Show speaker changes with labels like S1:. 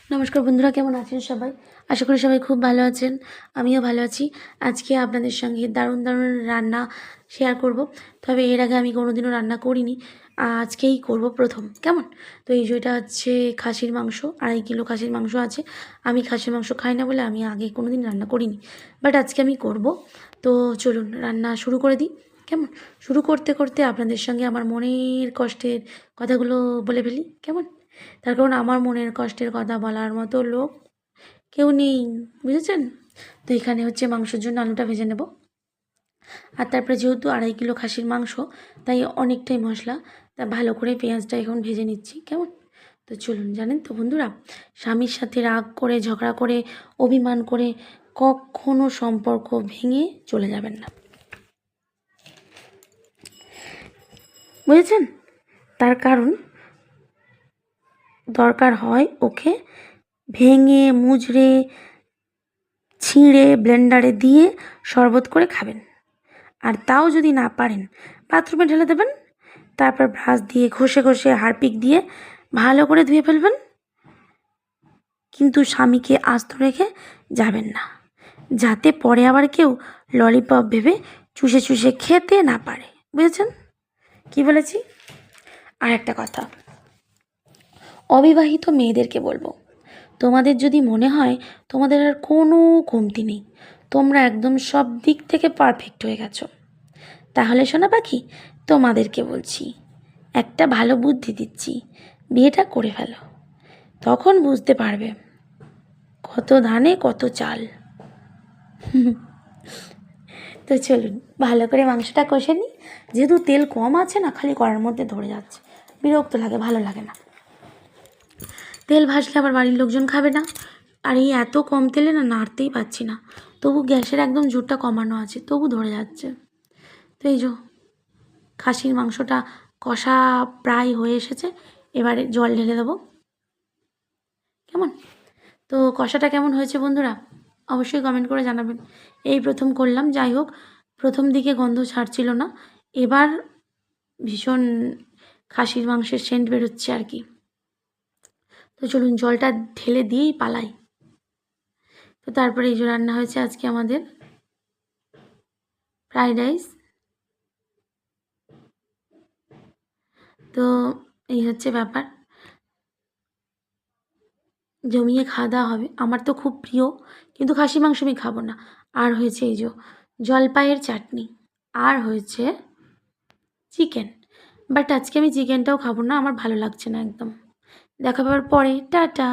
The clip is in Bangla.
S1: নমস্কার বন্ধুরা, কেমন আছেন সবাই? আশা করি সবাই খুব ভালো আছেন। আমিও ভালো আছি। আজকে আপনাদের সঙ্গে দারুণ দারুণ রান্না শেয়ার করব। তবে এর আগে আমি কোনোদিনও রান্না করিনি, আজকেই করব প্রথম। কেমন? তো এই যেটা হচ্ছে খাসির মাংস, 2.5 কিলো খাসির মাংস আছে। আমি খাসির মাংস খাই না বলে আমি আগে কোনোদিন রান্না করিনি, বাট আজকে আমি করব। তো চলুন রান্না শুরু করে দিই। কেমন? শুরু করতে করতে আপনাদের সঙ্গে আমার মনের কষ্টের কথাগুলো বলে ফেলি। কেমন? তার কারণ আমার মনের কষ্টের কথা বলার মতো লোক কেউ নেই, বুঝেছেন? তো এখানে হচ্ছে মাংসের জন্য আলুটা ভেজে নেব। আর তারপরে যেহেতু 2.5 কিলো খাসির মাংস, তাই অনেকটাই মশলা, তা ভালো করে পেঁয়াজটা এখন ভেজে নিচ্ছি। কেমন? তো চলুন, জানেন তো বন্ধুরা, স্বামীর সাথে রাগ করে, ঝগড়া করে, অভিমান করে কখনো সম্পর্ক ভেঙে চলে যাবেন না, বুঝেছেন? তার কারণ দরকার হয় ওকে ভেঙে মুচড়ে ছিঁড়ে ব্লেন্ডারে দিয়ে শরবত করে খাবেন। আর তাও যদি না পারেন, বাথরুমে ঢেলে দেবেন। তারপর ব্রাশ দিয়ে ঘষে ঘষে হারপিক দিয়ে ভালো করে ধুয়ে ফেলবেন। কিন্তু স্বামীকে আস্ত রেখে যাবেন না, যাতে পরে আবার কেউ ললিপপ ভেবে চুষে চুষে খেতে না পারে। বুঝেছেন কি বলেছি? আর একটা কথা অবিবাহিত মেয়েদেরকে বলবো, তোমাদের যদি মনে হয় তোমাদের আর কোনো কমতি নেই, তোমরা একদম সব দিক থেকে পারফেক্ট হয়ে গেছো, তাহলে সোনা পাখি, তোমাদেরকে বলছি, একটা ভালো বুদ্ধি দিচ্ছি, বিয়েটা করে ফেলো। তখন বুঝতে পারবে কত ধানে কত চাল। তো চলুন ভালো করে মাংসটা কষে নিই। যেহেতু তেল কম আছে না, খালি কড়ার মধ্যে ধরে যাচ্ছে, বিরক্ত লাগে, ভালো লাগে না। তেল ভাসলে আবার বাড়ির লোকজন খাবে না। আর এই এত কম তেলে না নাড়তেই পাচ্ছি না, তবু গ্যাসের একদম জোরটা কমানো আছে, তবু ধরে যাচ্ছে। তো এই যে খাসির মাংসটা কষা প্রায় হয়ে এসেছে, এবারে জল ঢেলে দেবো। কেমন? তো কষাটা কেমন হয়েছে বন্ধুরা অবশ্যই কমেন্ট করে জানাবেন। এই প্রথম করলাম, যাই হোক, প্রথম দিকে গন্ধ ছাড়ছিল না, এবার ভীষণ খাসির মাংসের সেন্ট বেরোচ্ছে আর কি। তো চলুন জলটা ঢেলে দিয়েই পালাই। তো তারপরে এই যে রান্না হয়েছে আজকে আমাদের ফ্রাইড রাইস। তো এই হচ্ছে ব্যাপার, জমিয়ে খাওয়া দাওয়া হবে। আমার তো খুব প্রিয়, কিন্তু খাসি মাংস আমি খাবো না। আর হয়েছে এই যে জলপাইয়ের চাটনি, আর হয়েছে চিকেন। বাট আজকে আমি চিকেনটাও খাবো না, আমার ভালো লাগছে না একদম। দেখা পাওয়ার পরে টাটা।